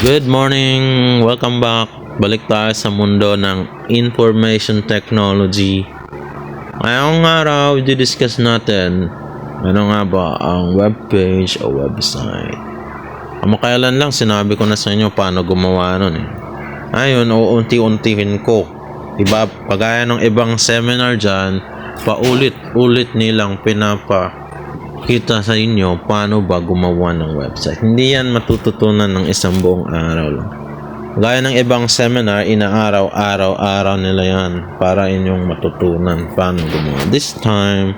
Good morning! Welcome back! Balik tayo sa mundo ng information technology. Ngayong araw, i-discuss natin ano nga ba ang webpage o website. Kamakailan lang sinabi ko na sa inyo paano gumawa nun eh. Ayun, uunti-untihin ko. Iba, pagaya ng ibang seminar dyan, paulit-ulit nilang pinapakita sa inyo paano ba gumawa ng website. Hindi yan matututunan ng isang buong araw lang. Gaya ng ibang seminar, inaaraw-araw nila yan para inyong matutunan paano gumawa. This time,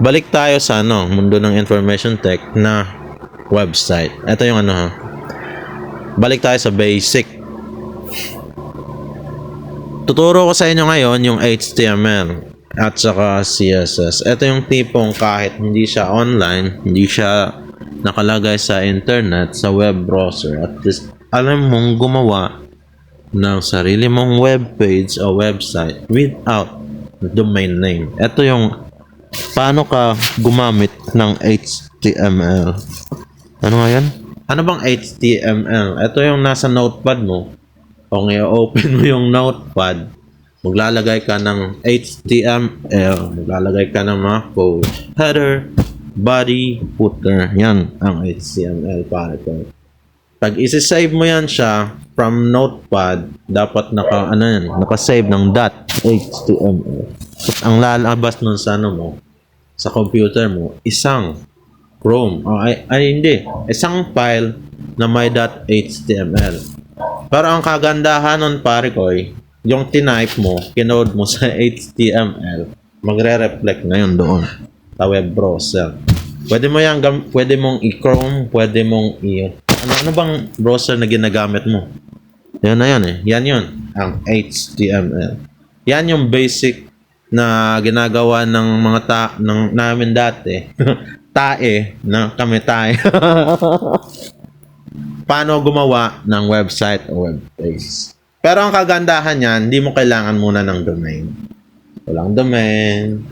balik tayo sa mundo ng information tech na website. Ito yung balik tayo sa basic. Tuturo ko sa inyo ngayon yung HTML at saka CSS. Ito yung tipong kahit hindi siya online, hindi siya nakalagay sa internet, sa web browser, at least alam mong gumawa ng sarili mong web page o website without domain name. Ito yung paano ka gumamit ng HTML. Ano nga yan? Ano bang HTML? Ito yung nasa notepad mo. Kung i-open mo yung notepad, maglalagay ka ng HTML, maglalagay ka ng mga code, header, body, footer. Yan ang HTML para ito. Pag isi-save mo yan siya from notepad, dapat naka-save ng .html. At ang lalabas nun sa sa computer mo, isang Chrome. Isang file na may .html. Pero ang kagandahan nun pare ko, yung tinype mo, kinode mo sa HTML, magre-reflect ngayon doon sa web browser. Pwede mong i-Chrome, pwede mong ano bang browser na ginagamit mo? Yan na yan eh. Yan yun, ang HTML. Yan yung basic na ginagawa ng mga namin dati. Kami tae. Paano gumawa ng website o webpage. Pero ang kagandahan niyan, hindi mo kailangan muna ng domain. Walang domain,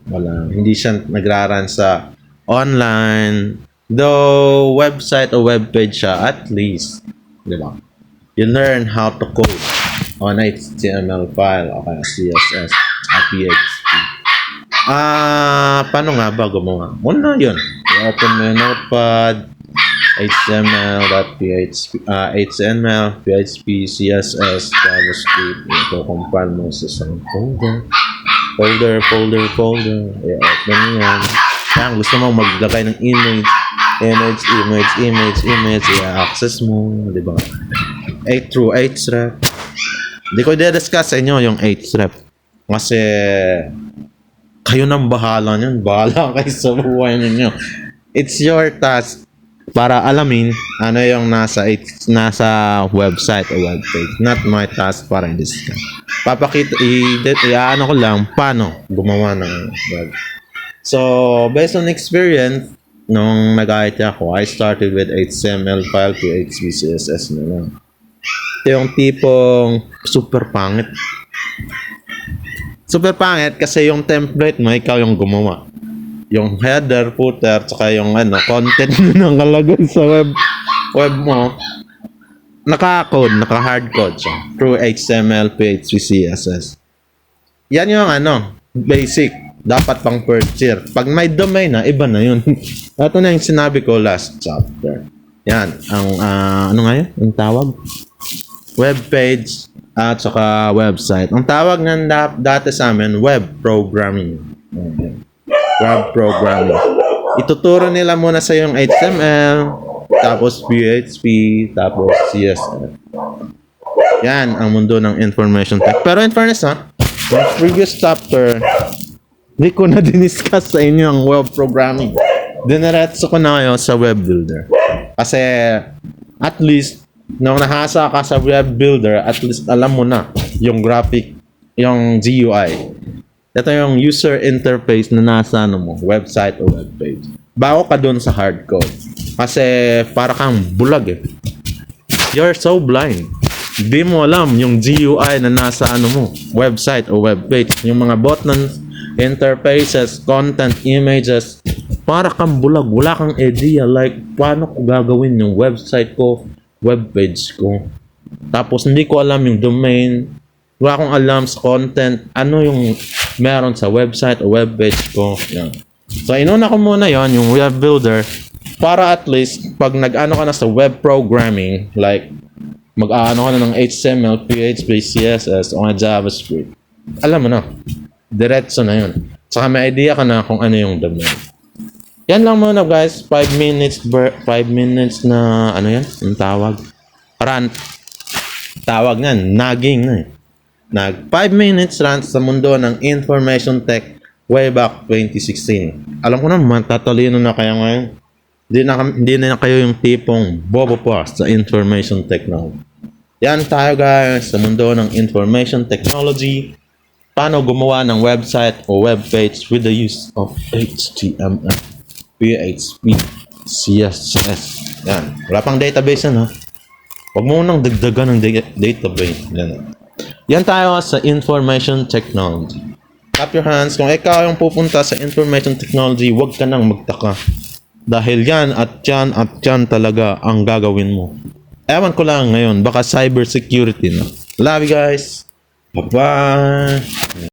hindi siya nagraran sa online. Though website o webpage siya, at least, di ba? You learn how to code on HTML file o kaya CSS at PHP. Paano nga ba gumawa? Muna yun. I-open mo yung notepad, HTML, PHP, CSS, JavaScript. Ito, compile mo sa isang folder. I-open mo yan. Kaya gusto mo maglagay ng image, i-access mo, di ba? 8 through 8ref. Hindi ko i-discuss sa inyo yung 8ref. Kasi kayo nang bahala nyan. Bahala kayo sa buhay ninyo. It's your task para alamin ano yung nasa website o webpage. Not my task para i-discuss. Ano ko lang paano gumawa ng web. So, based on experience, nung nag-IT ako, I started with HTML file, PHP, CSS na lang. Ito yung tipong super pangit. Super pangit kasi yung template mo, ikaw yung gumawa. Yung header, footer, tsaka yung content na nakalagay sa web mo, naka-hardcode siya through HTML, PHP, CSS. Yan yung basic. Dapat pang first year. Pag may domain na, iba na yun. Ito na yung sinabi ko last chapter. Yan. Ang, nga yun? Ang tawag? Web page at saka website. Ang tawag ng dati sa amin, web programming. Web programming. Ituturo nila muna sa yung HTML, tapos PHP, tapos CSS. Yan ang mundo ng information tech. Pero in fairness yung previous chapter, hindi ko na diniscuss sa inyo ang web programming. Dineretso ko na kayo sa web builder. Kasi at least nung nahasa ka sa web builder, at least alam mo na yung graphic, yung GUI. Ito yung user interface na nasa website o webpage. Bago ka dun sa hardcode. Kasi para kang bulag eh. You're so blind. Hindi mo alam yung GUI na nasa website o webpage. Yung mga buttons, interfaces, content, images, para kang bulag, wala kang idea like paano ko gagawin yung website ko webpage ko. Tapos hindi ko alam yung domain, wala akong alam sa content, ano yung meron sa website o webpage ko. Yan. So, inuna ko muna yon yung web builder, para at least, pag nag-ano ka na sa web programming, like, mag-ano ka na ng HTML, PHP, CSS, o nga JavaScript, alam mo na, diretso na yun. Saka may idea ka na kung ano yung domain. Yan lang muna guys, 5 minutes, 5 minutes na, ano yan, yung tawag? Rant. Tawag yan, nagging na eh. 5 minutes rant sa mundo ng information tech way back 2016. Alam ko na, matatalino na kaya ngayon. Hindi na kayo yung tipong bobo pa sa information technology. Yan tayo guys sa mundo ng information technology. Paano gumawa ng website o webpage with the use of HTML, PHP, CSS. Yan. Wala pang database yan ha. Huwag mo nang dagdagan ng database. Yan tayo sa information technology. Clap your hands. Kung ikaw yung pupunta sa information technology, huwag ka nang magtaka. Dahil yan at yan talaga ang gagawin mo. Ewan ko lang ngayon, baka cybersecurity na. Love you guys. Bye-bye.